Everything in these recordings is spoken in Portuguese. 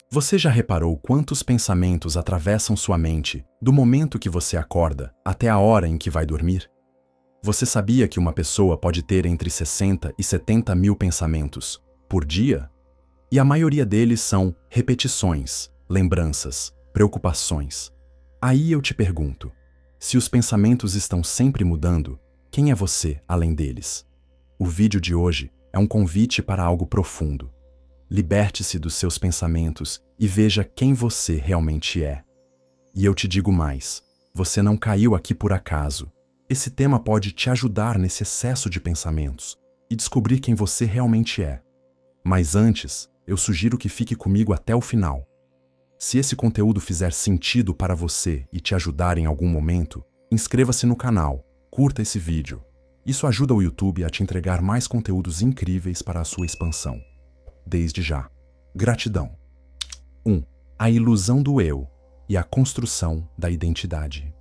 Você já reparou quantos pensamentos atravessam sua mente do momento que você acorda até a hora em que vai dormir? Você sabia que uma pessoa pode ter entre 60 e 70 mil pensamentos por dia? E a maioria deles são repetições, lembranças, preocupações. Aí eu te pergunto, se os pensamentos estão sempre mudando, quem é você além deles? O vídeo de hoje é um convite para algo profundo. Liberte-se dos seus pensamentos e veja quem você realmente é. E eu te digo mais, você não caiu aqui por acaso. Esse tema pode te ajudar nesse excesso de pensamentos e descobrir quem você realmente é. Mas antes, eu sugiro que fique comigo até o final. Se esse conteúdo fizer sentido para você e te ajudar em algum momento, inscreva-se no canal, curta esse vídeo. Isso ajuda o YouTube a te entregar mais conteúdos incríveis para a sua expansão. Desde já. Gratidão. 1. A ilusão do eu e a construção da identidade.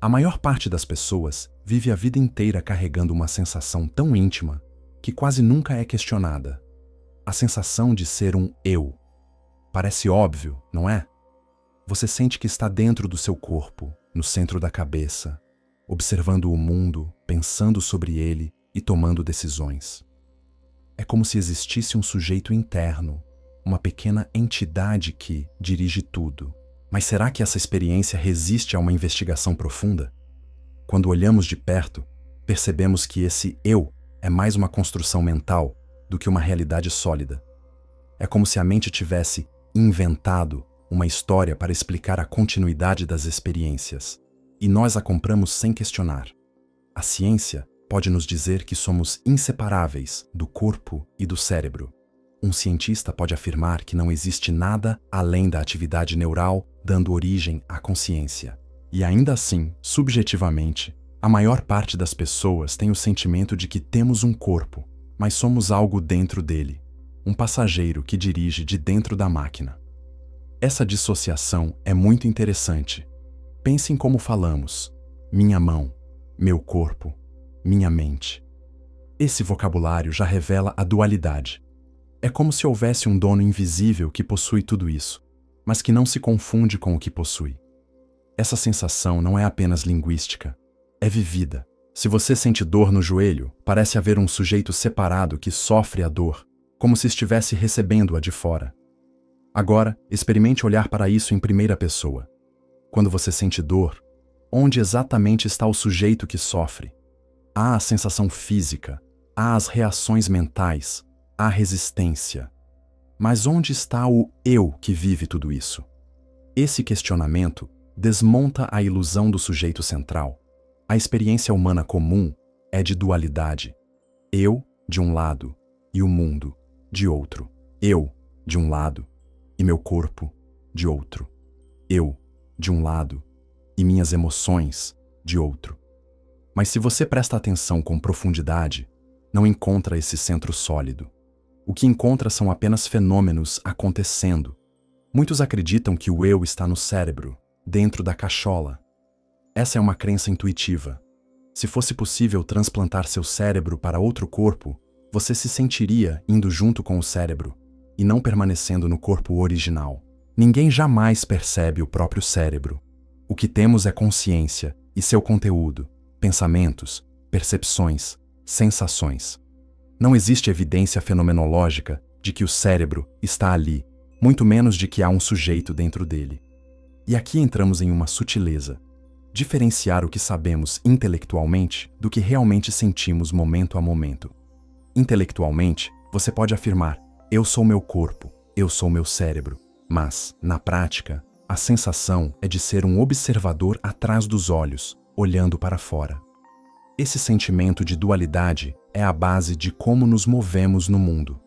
A maior parte das pessoas vive a vida inteira carregando uma sensação tão íntima que quase nunca é questionada. A sensação de ser um eu. Parece óbvio, não é? Você sente que está dentro do seu corpo, no centro da cabeça, observando o mundo, pensando sobre ele e tomando decisões. É como se existisse um sujeito interno, uma pequena entidade que dirige tudo. Mas será que essa experiência resiste a uma investigação profunda? Quando olhamos de perto, percebemos que esse eu é mais uma construção mental do que uma realidade sólida. É como se a mente tivesse inventado uma história para explicar a continuidade das experiências, e nós a compramos sem questionar. A ciência pode nos dizer que somos inseparáveis do corpo e do cérebro. Um cientista pode afirmar que não existe nada além da atividade neural dando origem à consciência. E ainda assim, subjetivamente, a maior parte das pessoas tem o sentimento de que temos um corpo, mas somos algo dentro dele, um passageiro que dirige de dentro da máquina. Essa dissociação é muito interessante. Pense em como falamos: minha mão, meu corpo, minha mente. Esse vocabulário já revela a dualidade. É como se houvesse um dono invisível que possui tudo isso, mas que não se confunde com o que possui. Essa sensação não é apenas linguística, é vivida. Se você sente dor no joelho, parece haver um sujeito separado que sofre a dor, como se estivesse recebendo-a de fora. Agora, experimente olhar para isso em primeira pessoa. Quando você sente dor, onde exatamente está o sujeito que sofre? Há a sensação física, há as reações mentais, há resistência. Mas onde está o eu que vive tudo isso? Esse questionamento desmonta a ilusão do sujeito central. A experiência humana comum é de dualidade. Eu, de um lado, e o mundo, de outro. Eu, de um lado, e meu corpo, de outro. Eu, de um lado, e minhas emoções, de outro. Mas se você presta atenção com profundidade, não encontra esse centro sólido. O que encontra são apenas fenômenos acontecendo. Muitos acreditam que o eu está no cérebro, dentro da cachola. Essa é uma crença intuitiva. Se fosse possível transplantar seu cérebro para outro corpo, você se sentiria indo junto com o cérebro, e não permanecendo no corpo original. Ninguém jamais percebe o próprio cérebro. O que temos é consciência e seu conteúdo, pensamentos, percepções, sensações. Não existe evidência fenomenológica de que o cérebro está ali, muito menos de que há um sujeito dentro dele. E aqui entramos em uma sutileza: diferenciar o que sabemos intelectualmente do que realmente sentimos momento a momento. Intelectualmente, você pode afirmar: eu sou meu corpo, eu sou meu cérebro. Mas, na prática, a sensação é de ser um observador atrás dos olhos, olhando para fora. Esse sentimento de dualidade é a base de como nos movemos no mundo.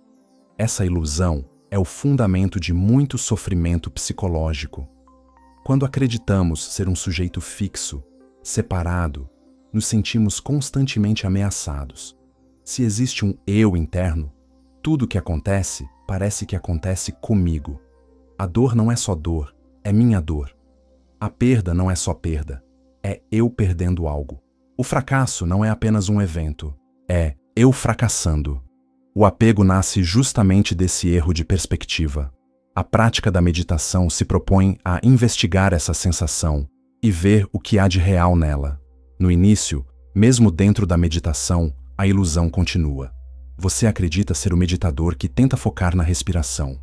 Essa ilusão é o fundamento de muito sofrimento psicológico. Quando acreditamos ser um sujeito fixo, separado, nos sentimos constantemente ameaçados. Se existe um eu interno, tudo o que acontece parece que acontece comigo. A dor não é só dor, é minha dor. A perda não é só perda, é eu perdendo algo. O fracasso não é apenas um evento, é eu fracassando. O apego nasce justamente desse erro de perspectiva. A prática da meditação se propõe a investigar essa sensação e ver o que há de real nela. No início, mesmo dentro da meditação, a ilusão continua. Você acredita ser o meditador que tenta focar na respiração.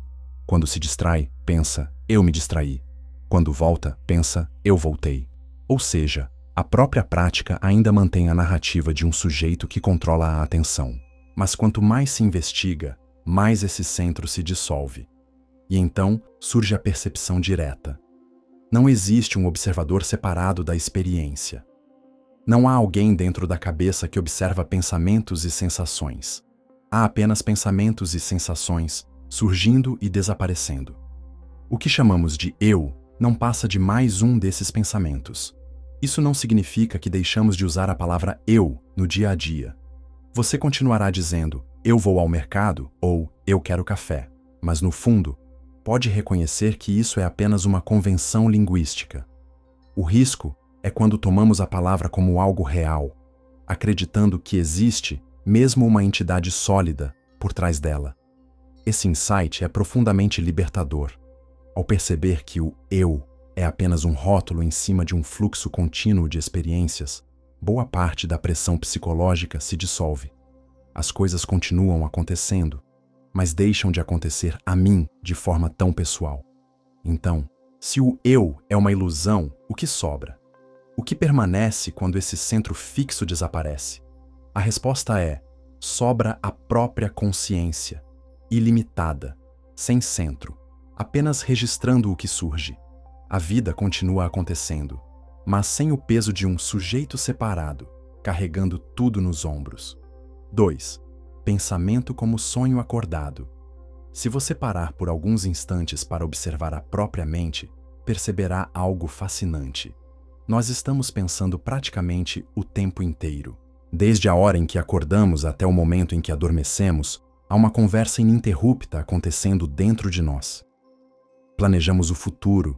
Quando se distrai, pensa, eu me distraí. Quando volta, pensa, eu voltei. Ou seja, a própria prática ainda mantém a narrativa de um sujeito que controla a atenção. Mas quanto mais se investiga, mais esse centro se dissolve. E então surge a percepção direta. Não existe um observador separado da experiência. Não há alguém dentro da cabeça que observa pensamentos e sensações. Há apenas pensamentos e sensações surgindo e desaparecendo. O que chamamos de eu não passa de mais um desses pensamentos. Isso não significa que deixamos de usar a palavra eu no dia a dia. Você continuará dizendo eu vou ao mercado ou eu quero café, mas no fundo, pode reconhecer que isso é apenas uma convenção linguística. O risco é quando tomamos a palavra como algo real, acreditando que existe mesmo uma entidade sólida por trás dela. Esse insight é profundamente libertador. Ao perceber que o eu é apenas um rótulo em cima de um fluxo contínuo de experiências, boa parte da pressão psicológica se dissolve. As coisas continuam acontecendo, mas deixam de acontecer a mim de forma tão pessoal. Então, se o eu é uma ilusão, o que sobra? O que permanece quando esse centro fixo desaparece? A resposta é: sobra a própria consciência, ilimitada, sem centro, apenas registrando o que surge. A vida continua acontecendo, mas sem o peso de um sujeito separado, carregando tudo nos ombros. 2. Pensamento como sonho acordado. Se você parar por alguns instantes para observar a própria mente, perceberá algo fascinante. Nós estamos pensando praticamente o tempo inteiro. Desde a hora em que acordamos até o momento em que adormecemos, há uma conversa ininterrupta acontecendo dentro de nós. Planejamos o futuro,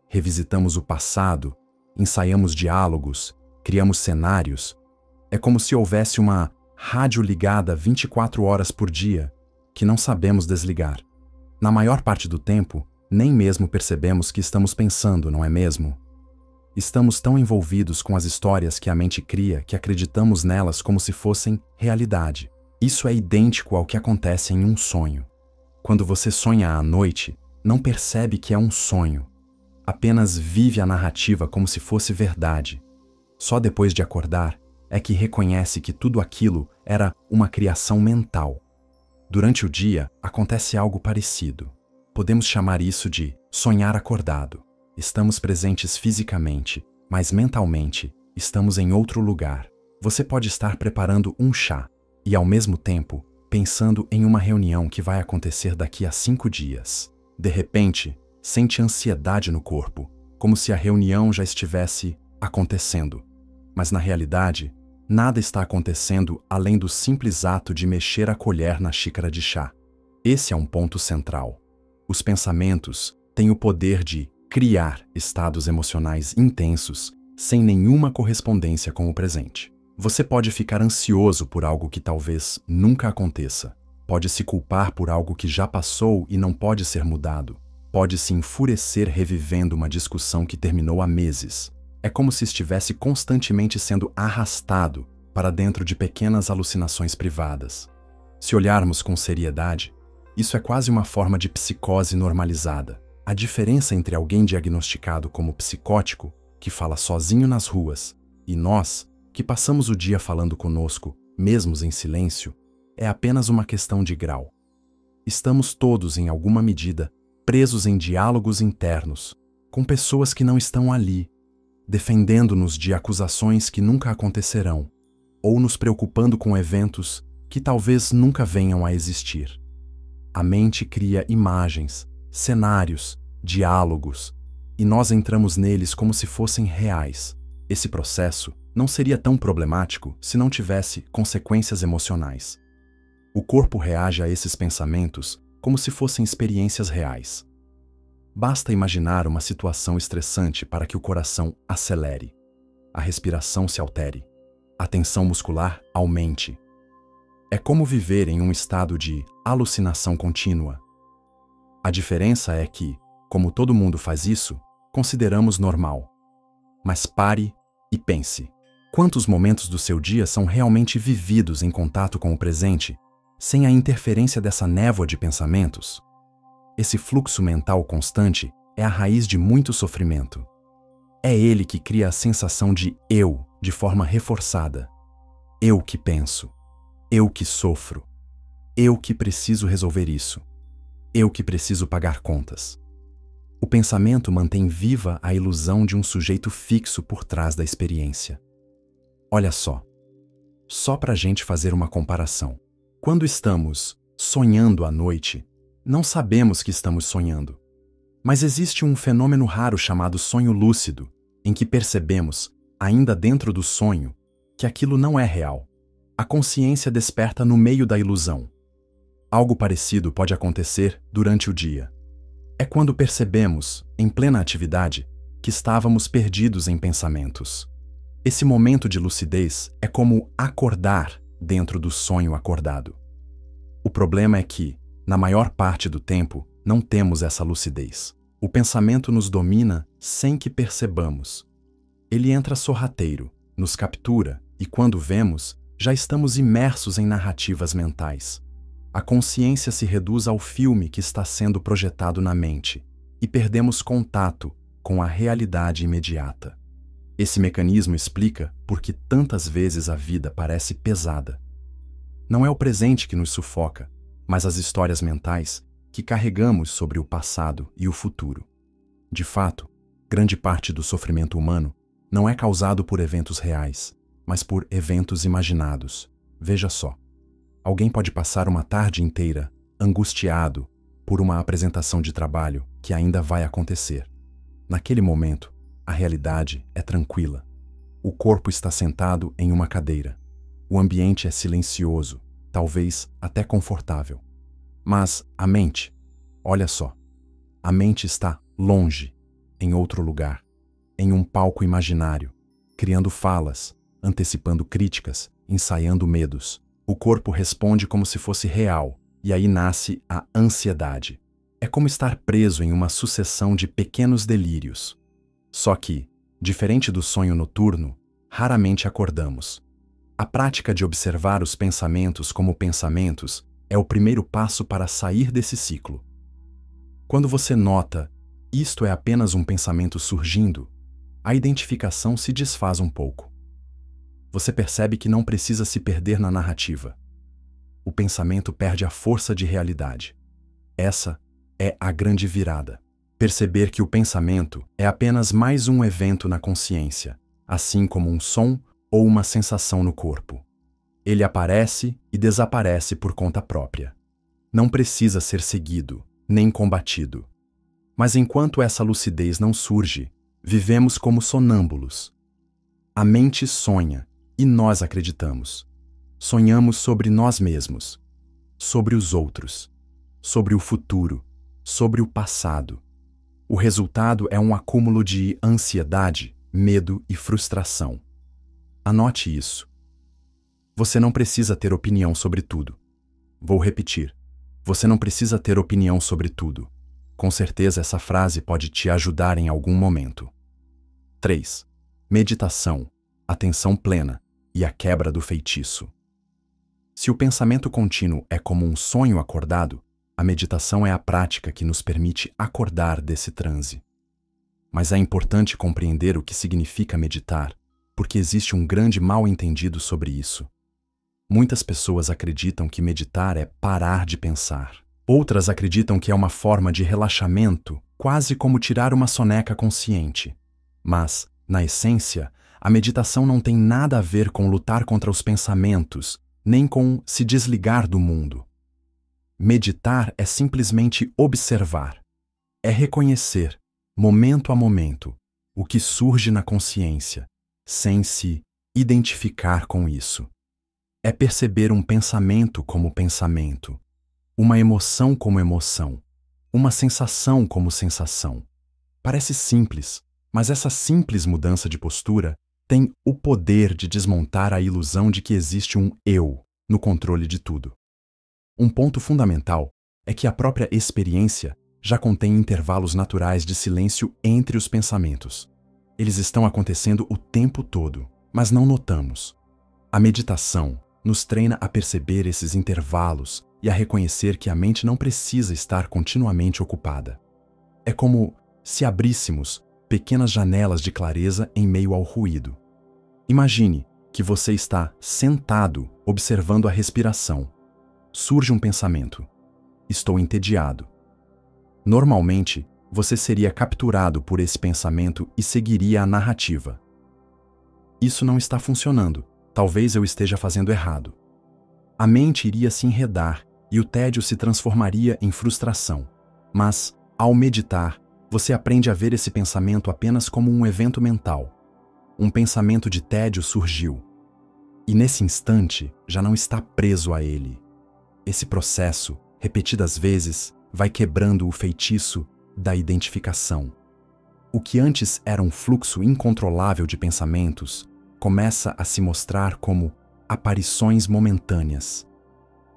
revisitamos o passado, ensaiamos diálogos, criamos cenários. É como se houvesse uma rádio ligada 24 horas por dia, que não sabemos desligar. Na maior parte do tempo, nem mesmo percebemos que estamos pensando, não é mesmo? Estamos tão envolvidos com as histórias que a mente cria que acreditamos nelas como se fossem realidade. Isso é idêntico ao que acontece em um sonho. Quando você sonha à noite, não percebe que é um sonho. Apenas vive a narrativa como se fosse verdade. Só depois de acordar é que reconhece que tudo aquilo era uma criação mental. Durante o dia, acontece algo parecido. Podemos chamar isso de sonhar acordado. Estamos presentes fisicamente, mas mentalmente estamos em outro lugar. Você pode estar preparando um chá e, ao mesmo tempo, pensando em uma reunião que vai acontecer daqui a 5 dias. De repente, sente ansiedade no corpo, como se a reunião já estivesse acontecendo. Mas, na realidade, nada está acontecendo além do simples ato de mexer a colher na xícara de chá. Esse é um ponto central. Os pensamentos têm o poder de criar estados emocionais intensos sem nenhuma correspondência com o presente. Você pode ficar ansioso por algo que talvez nunca aconteça. Pode se culpar por algo que já passou e não pode ser mudado. Pode se enfurecer revivendo uma discussão que terminou há meses. É como se estivesse constantemente sendo arrastado para dentro de pequenas alucinações privadas. Se olharmos com seriedade, isso é quase uma forma de psicose normalizada. A diferença entre alguém diagnosticado como psicótico, que fala sozinho nas ruas, e nós, que passamos o dia falando conosco, mesmo em silêncio, é apenas uma questão de grau. Estamos todos, em alguma medida, presos em diálogos internos, com pessoas que não estão ali, defendendo-nos de acusações que nunca acontecerão, ou nos preocupando com eventos que talvez nunca venham a existir. A mente cria imagens, cenários, diálogos, e nós entramos neles como se fossem reais. Esse processo não seria tão problemático se não tivesse consequências emocionais. O corpo reage a esses pensamentos como se fossem experiências reais. Basta imaginar uma situação estressante para que o coração acelere, a respiração se altere, a tensão muscular aumente. É como viver em um estado de alucinação contínua. A diferença é que, como todo mundo faz isso, consideramos normal. Mas pare e pense. Quantos momentos do seu dia são realmente vividos em contato com o presente, sem a interferência dessa névoa de pensamentos? Esse fluxo mental constante é a raiz de muito sofrimento. É ele que cria a sensação de eu de forma reforçada. Eu que penso. Eu que sofro. Eu que preciso resolver isso. Eu que preciso pagar contas. O pensamento mantém viva a ilusão de um sujeito fixo por trás da experiência. Olha só para a gente fazer uma comparação. Quando estamos sonhando à noite, não sabemos que estamos sonhando. Mas existe um fenômeno raro chamado sonho lúcido, em que percebemos, ainda dentro do sonho, que aquilo não é real. A consciência desperta no meio da ilusão. Algo parecido pode acontecer durante o dia. É quando percebemos, em plena atividade, que estávamos perdidos em pensamentos. Esse momento de lucidez é como acordar dentro do sonho acordado. O problema é que, na maior parte do tempo, não temos essa lucidez. O pensamento nos domina sem que percebamos. Ele entra sorrateiro, nos captura e, quando vemos, já estamos imersos em narrativas mentais. A consciência se reduz ao filme que está sendo projetado na mente e perdemos contato com a realidade imediata. Esse mecanismo explica por que tantas vezes a vida parece pesada. Não é o presente que nos sufoca, mas as histórias mentais que carregamos sobre o passado e o futuro. De fato, grande parte do sofrimento humano não é causado por eventos reais, mas por eventos imaginados. Veja só. Alguém pode passar uma tarde inteira angustiado por uma apresentação de trabalho que ainda vai acontecer. Naquele momento, a realidade é tranquila. O corpo está sentado em uma cadeira. O ambiente é silencioso, talvez até confortável. Mas a mente, olha só, a mente está longe, em outro lugar, em um palco imaginário, criando falas, antecipando críticas, ensaiando medos. O corpo responde como se fosse real, e aí nasce a ansiedade. É como estar preso em uma sucessão de pequenos delírios. Só que, diferente do sonho noturno, raramente acordamos. A prática de observar os pensamentos como pensamentos é o primeiro passo para sair desse ciclo. Quando você nota, isto é apenas um pensamento surgindo, a identificação se desfaz um pouco. Você percebe que não precisa se perder na narrativa. O pensamento perde a força de realidade. Essa é a grande virada. Perceber que o pensamento é apenas mais um evento na consciência, assim como um som ou uma sensação no corpo. Ele aparece e desaparece por conta própria. Não precisa ser seguido, nem combatido. Mas enquanto essa lucidez não surge, vivemos como sonâmbulos. A mente sonha, e nós acreditamos. Sonhamos sobre nós mesmos, sobre os outros, sobre o futuro, sobre o passado. O resultado é um acúmulo de ansiedade, medo e frustração. Anote isso. Você não precisa ter opinião sobre tudo. Vou repetir. Você não precisa ter opinião sobre tudo. Com certeza essa frase pode te ajudar em algum momento. 3. Meditação, atenção plena e a quebra do feitiço. Se o pensamento contínuo é como um sonho acordado, a meditação é a prática que nos permite acordar desse transe. Mas é importante compreender o que significa meditar, porque existe um grande mal-entendido sobre isso. Muitas pessoas acreditam que meditar é parar de pensar. Outras acreditam que é uma forma de relaxamento, quase como tirar uma soneca consciente. Mas, na essência, a meditação não tem nada a ver com lutar contra os pensamentos, nem com se desligar do mundo. Meditar é simplesmente observar. É reconhecer, momento a momento, o que surge na consciência, sem se identificar com isso. É perceber um pensamento como pensamento, uma emoção como emoção, uma sensação como sensação. Parece simples, mas essa simples mudança de postura tem o poder de desmontar a ilusão de que existe um eu no controle de tudo. Um ponto fundamental é que a própria experiência já contém intervalos naturais de silêncio entre os pensamentos. Eles estão acontecendo o tempo todo, mas não notamos. A meditação nos treina a perceber esses intervalos e a reconhecer que a mente não precisa estar continuamente ocupada. É como se abríssemos pequenas janelas de clareza em meio ao ruído. Imagine que você está sentado observando a respiração. Surge um pensamento. Estou entediado. Normalmente, você seria capturado por esse pensamento e seguiria a narrativa. Isso não está funcionando. Talvez eu esteja fazendo errado. A mente iria se enredar e o tédio se transformaria em frustração. Mas, ao meditar, você aprende a ver esse pensamento apenas como um evento mental. Um pensamento de tédio surgiu. E nesse instante, já não está preso a ele. Esse processo, repetidas vezes, vai quebrando o feitiço da identificação. O que antes era um fluxo incontrolável de pensamentos começa a se mostrar como aparições momentâneas.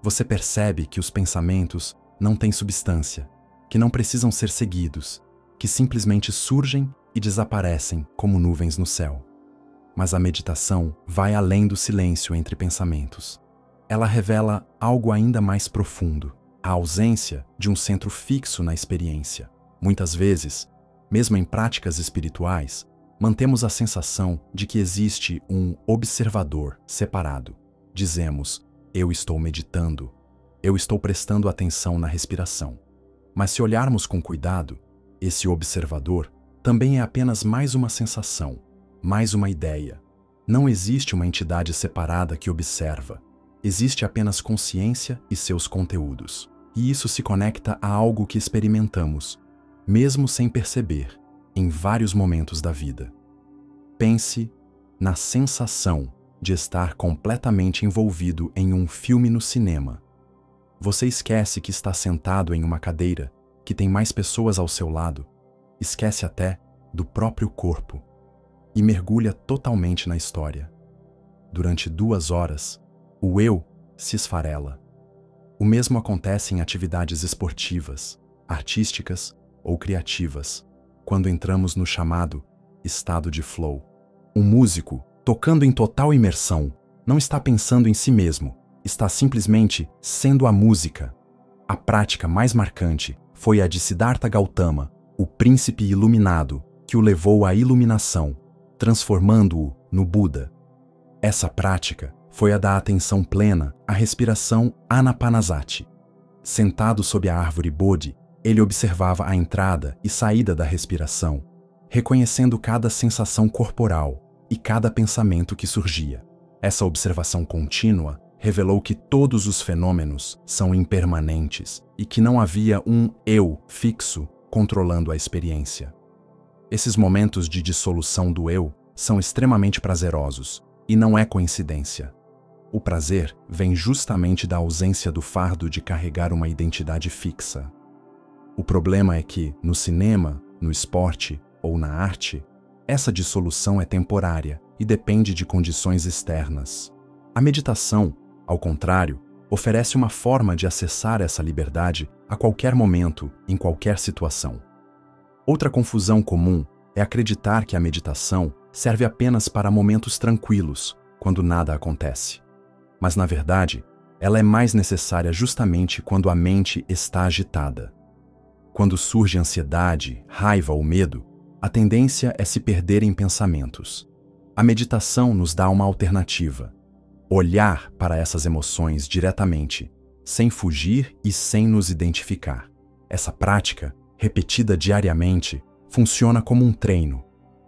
Você percebe que os pensamentos não têm substância, que não precisam ser seguidos, que simplesmente surgem e desaparecem como nuvens no céu. Mas a meditação vai além do silêncio entre pensamentos. Ela revela algo ainda mais profundo, a ausência de um centro fixo na experiência. Muitas vezes, mesmo em práticas espirituais, mantemos a sensação de que existe um observador separado. Dizemos, eu estou meditando, eu estou prestando atenção na respiração. Mas se olharmos com cuidado, esse observador também é apenas mais uma sensação, mais uma ideia. Não existe uma entidade separada que observa. Existe apenas consciência e seus conteúdos. E isso se conecta a algo que experimentamos, mesmo sem perceber, em vários momentos da vida. Pense na sensação de estar completamente envolvido em um filme no cinema. Você esquece que está sentado em uma cadeira, que tem mais pessoas ao seu lado, esquece até do próprio corpo e mergulha totalmente na história. Durante 2 horas, o eu se esfarela. O mesmo acontece em atividades esportivas, artísticas ou criativas, quando entramos no chamado estado de flow. Um músico, tocando em total imersão, não está pensando em si mesmo, está simplesmente sendo a música. A prática mais marcante foi a de Siddhartha Gautama, o príncipe iluminado, que o levou à iluminação, transformando-o no Buda. Essa prática foi a da atenção plena à respiração Anapanasati. Sentado sob a árvore Bodhi, ele observava a entrada e saída da respiração, reconhecendo cada sensação corporal e cada pensamento que surgia. Essa observação contínua revelou que todos os fenômenos são impermanentes e que não havia um eu fixo controlando a experiência. Esses momentos de dissolução do eu são extremamente prazerosos, e não é coincidência. O prazer vem justamente da ausência do fardo de carregar uma identidade fixa. O problema é que, no cinema, no esporte ou na arte, essa dissolução é temporária e depende de condições externas. A meditação, ao contrário, oferece uma forma de acessar essa liberdade a qualquer momento, em qualquer situação. Outra confusão comum é acreditar que a meditação serve apenas para momentos tranquilos, quando nada acontece. Mas, na verdade, ela é mais necessária justamente quando a mente está agitada. Quando surge ansiedade, raiva ou medo, a tendência é se perder em pensamentos. A meditação nos dá uma alternativa: olhar para essas emoções diretamente, sem fugir e sem nos identificar. Essa prática, repetida diariamente, funciona como um treino.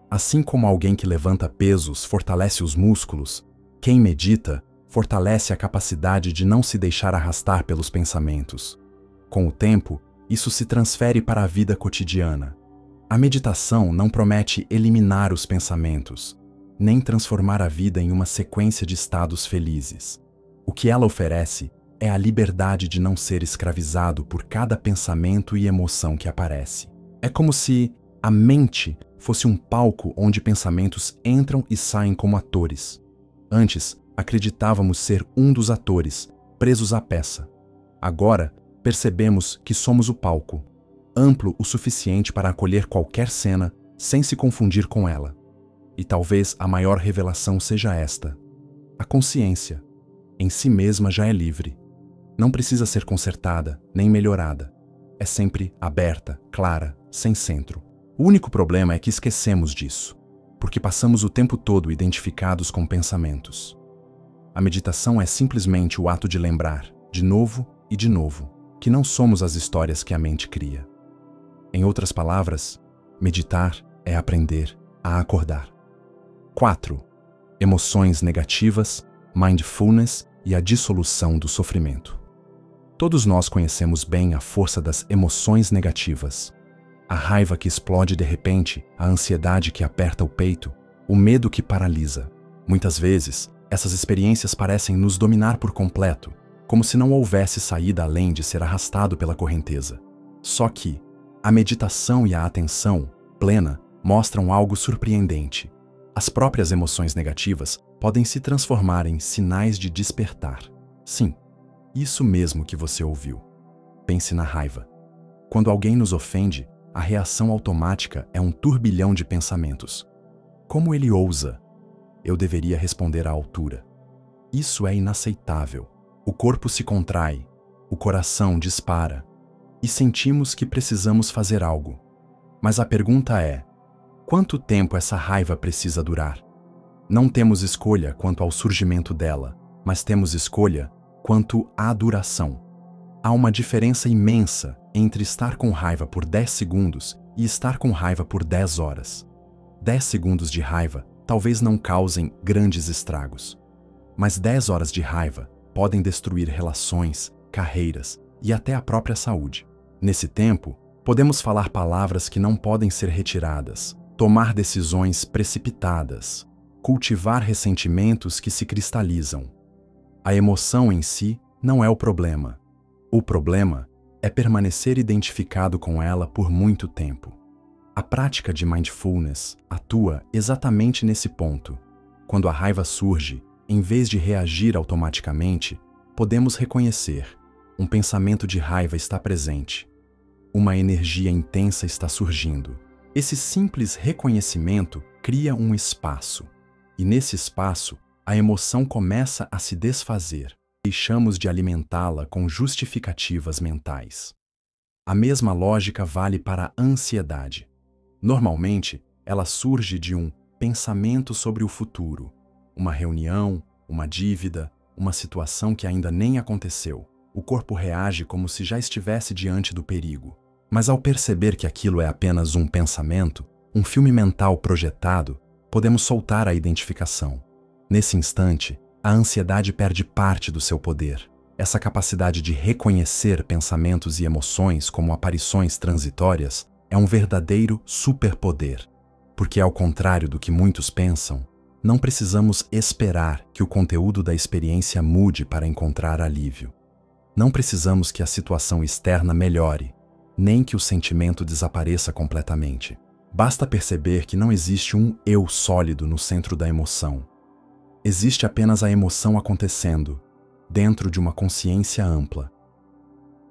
Assim como alguém que levanta pesos fortalece os músculos, quem medita fortalece a capacidade de não se deixar arrastar pelos pensamentos. Com o tempo, isso se transfere para a vida cotidiana. A meditação não promete eliminar os pensamentos, nem transformar a vida em uma sequência de estados felizes. O que ela oferece é a liberdade de não ser escravizado por cada pensamento e emoção que aparece. É como se a mente fosse um palco onde pensamentos entram e saem como atores. Antes, acreditávamos ser um dos atores, presos à peça. Agora, percebemos que somos o palco. amplo o suficiente para acolher qualquer cena sem se confundir com ela. E talvez a maior revelação seja esta: a consciência, em si mesma, já é livre. Não precisa ser consertada, nem melhorada. É sempre aberta, clara, sem centro. O único problema é que esquecemos disso, porque passamos o tempo todo identificados com pensamentos. A meditação é simplesmente o ato de lembrar, de novo e de novo, que não somos as histórias que a mente cria. Em outras palavras, meditar é aprender a acordar. 4. Emoções negativas, mindfulness e a dissolução do sofrimento. Todos nós conhecemos bem a força das emoções negativas. A raiva que explode de repente, a ansiedade que aperta o peito, o medo que paralisa. Muitas vezes, essas experiências parecem nos dominar por completo, como se não houvesse saída além de ser arrastado pela correnteza. Só que a meditação e a atenção plena mostram algo surpreendente. As próprias emoções negativas podem se transformar em sinais de despertar. Sim, isso mesmo que você ouviu. Pense na raiva. Quando alguém nos ofende, a reação automática é um turbilhão de pensamentos. Como ele ousa? Eu deveria responder à altura. Isso é inaceitável. O corpo se contrai, o coração dispara, e sentimos que precisamos fazer algo. Mas a pergunta é: quanto tempo essa raiva precisa durar? Não temos escolha quanto ao surgimento dela, mas temos escolha quanto à duração. Há uma diferença imensa entre estar com raiva por 10 segundos e estar com raiva por 10 horas. 10 segundos de raiva talvez não causem grandes estragos, mas 10 horas de raiva podem destruir relações, carreiras e até a própria saúde. Nesse tempo, podemos falar palavras que não podem ser retiradas, tomar decisões precipitadas, cultivar ressentimentos que se cristalizam. A emoção em si não é o problema. O problema é permanecer identificado com ela por muito tempo. A prática de mindfulness atua exatamente nesse ponto. Quando a raiva surge, em vez de reagir automaticamente, podemos reconhecer: um pensamento de raiva está presente. Uma energia intensa está surgindo. Esse simples reconhecimento cria um espaço. E nesse espaço, a emoção começa a se desfazer. Deixamos de alimentá-la com justificativas mentais. A mesma lógica vale para a ansiedade. Normalmente, ela surge de um pensamento sobre o futuro, uma reunião, uma dívida, uma situação que ainda nem aconteceu. O corpo reage como se já estivesse diante do perigo. Mas ao perceber que aquilo é apenas um pensamento, um filme mental projetado, podemos soltar a identificação. Nesse instante, a ansiedade perde parte do seu poder. Essa capacidade de reconhecer pensamentos e emoções como aparições transitórias é um verdadeiro superpoder, porque, ao contrário do que muitos pensam, não precisamos esperar que o conteúdo da experiência mude para encontrar alívio. Não precisamos que a situação externa melhore, nem que o sentimento desapareça completamente. Basta perceber que não existe um eu sólido no centro da emoção. Existe apenas a emoção acontecendo, dentro de uma consciência ampla.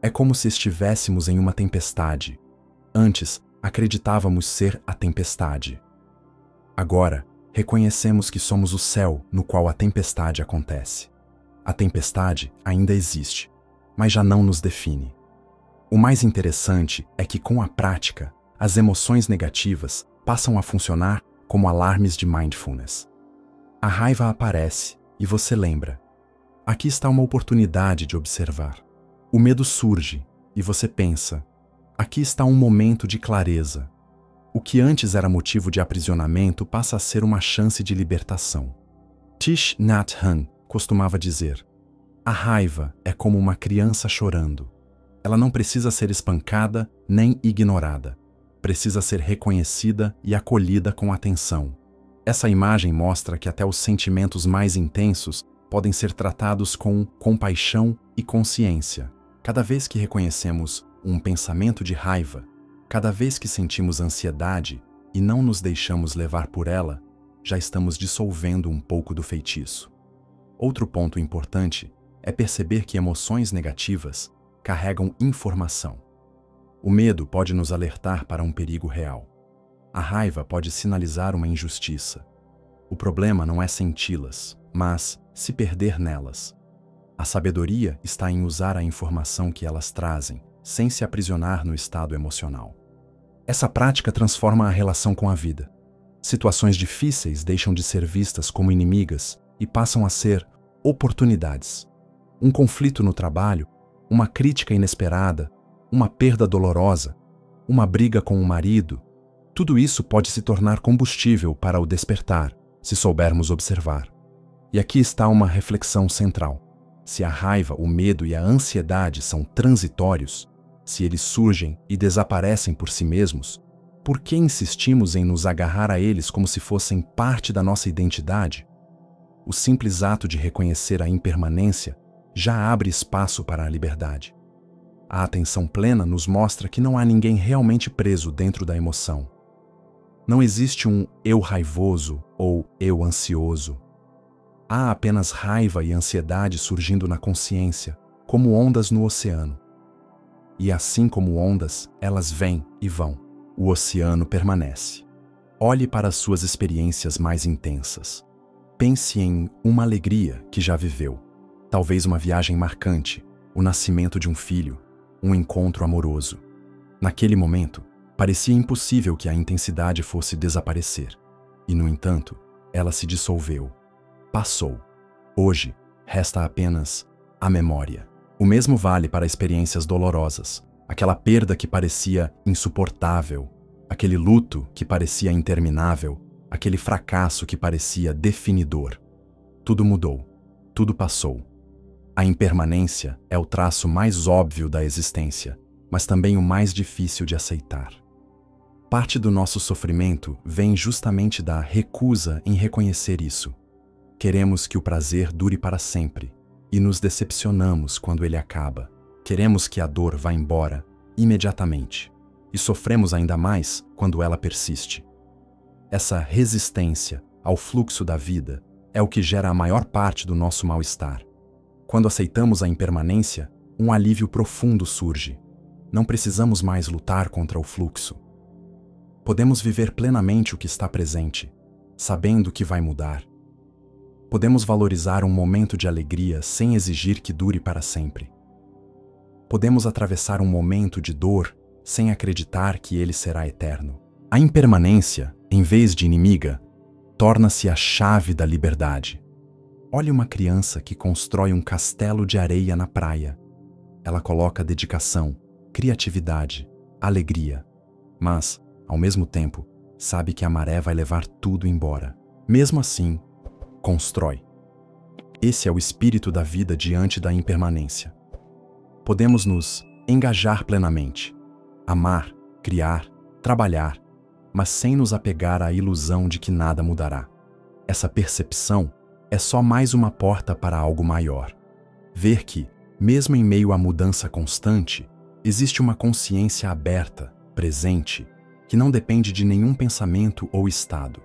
É como se estivéssemos em uma tempestade. Antes, acreditávamos ser a tempestade. Agora, reconhecemos que somos o céu no qual a tempestade acontece. A tempestade ainda existe, mas já não nos define. O mais interessante é que, com a prática, as emoções negativas passam a funcionar como alarmes de mindfulness. A raiva aparece e você lembra: aqui está uma oportunidade de observar. O medo surge e você pensa: aqui está um momento de clareza. O que antes era motivo de aprisionamento passa a ser uma chance de libertação. Thich Nhat Hanh costumava dizer: a raiva é como uma criança chorando. Ela não precisa ser espancada nem ignorada. Precisa ser reconhecida e acolhida com atenção. Essa imagem mostra que até os sentimentos mais intensos podem ser tratados com compaixão e consciência. Cada vez que reconhecemos um pensamento de raiva, cada vez que sentimos ansiedade e não nos deixamos levar por ela, já estamos dissolvendo um pouco do feitiço. Outro ponto importante é perceber que emoções negativas carregam informação. O medo pode nos alertar para um perigo real. A raiva pode sinalizar uma injustiça. O problema não é senti-las, mas se perder nelas. A sabedoria está em usar a informação que elas trazem, sem se aprisionar no estado emocional. Essa prática transforma a relação com a vida. Situações difíceis deixam de ser vistas como inimigas e passam a ser oportunidades. Um conflito no trabalho, uma crítica inesperada, uma perda dolorosa, uma briga com o marido, tudo isso pode se tornar combustível para o despertar, se soubermos observar. E aqui está uma reflexão central. Se a raiva, o medo e a ansiedade são transitórios, se eles surgem e desaparecem por si mesmos, por que insistimos em nos agarrar a eles como se fossem parte da nossa identidade? O simples ato de reconhecer a impermanência já abre espaço para a liberdade. A atenção plena nos mostra que não há ninguém realmente preso dentro da emoção. Não existe um eu raivoso ou eu ansioso. Há apenas raiva e ansiedade surgindo na consciência, como ondas no oceano. E assim como ondas, elas vêm e vão. O oceano permanece. Olhe para as suas experiências mais intensas. Pense em uma alegria que já viveu. Talvez uma viagem marcante, o nascimento de um filho, um encontro amoroso. Naquele momento, parecia impossível que a intensidade fosse desaparecer. E, no entanto, ela se dissolveu. Passou. Hoje, resta apenas a memória. O mesmo vale para experiências dolorosas. Aquela perda que parecia insuportável, aquele luto que parecia interminável, aquele fracasso que parecia definidor. Tudo mudou. Tudo passou. A impermanência é o traço mais óbvio da existência, mas também o mais difícil de aceitar. Parte do nosso sofrimento vem justamente da recusa em reconhecer isso. Queremos que o prazer dure para sempre e nos decepcionamos quando ele acaba. Queremos que a dor vá embora imediatamente e sofremos ainda mais quando ela persiste. Essa resistência ao fluxo da vida é o que gera a maior parte do nosso mal-estar. Quando aceitamos a impermanência, um alívio profundo surge. Não precisamos mais lutar contra o fluxo. Podemos viver plenamente o que está presente, sabendo que vai mudar. Podemos valorizar um momento de alegria sem exigir que dure para sempre. Podemos atravessar um momento de dor sem acreditar que ele será eterno. A impermanência, em vez de inimiga, torna-se a chave da liberdade. Olhe uma criança que constrói um castelo de areia na praia. Ela coloca dedicação, criatividade, alegria, mas, ao mesmo tempo, sabe que a maré vai levar tudo embora. Mesmo assim, constrói. Esse é o espírito da vida diante da impermanência. Podemos nos engajar plenamente, amar, criar, trabalhar, mas sem nos apegar à ilusão de que nada mudará. Essa percepção é só mais uma porta para algo maior. Ver que, mesmo em meio à mudança constante, existe uma consciência aberta, presente, que não depende de nenhum pensamento ou estado.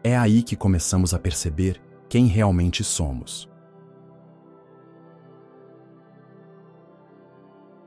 É aí que começamos a perceber quem realmente somos.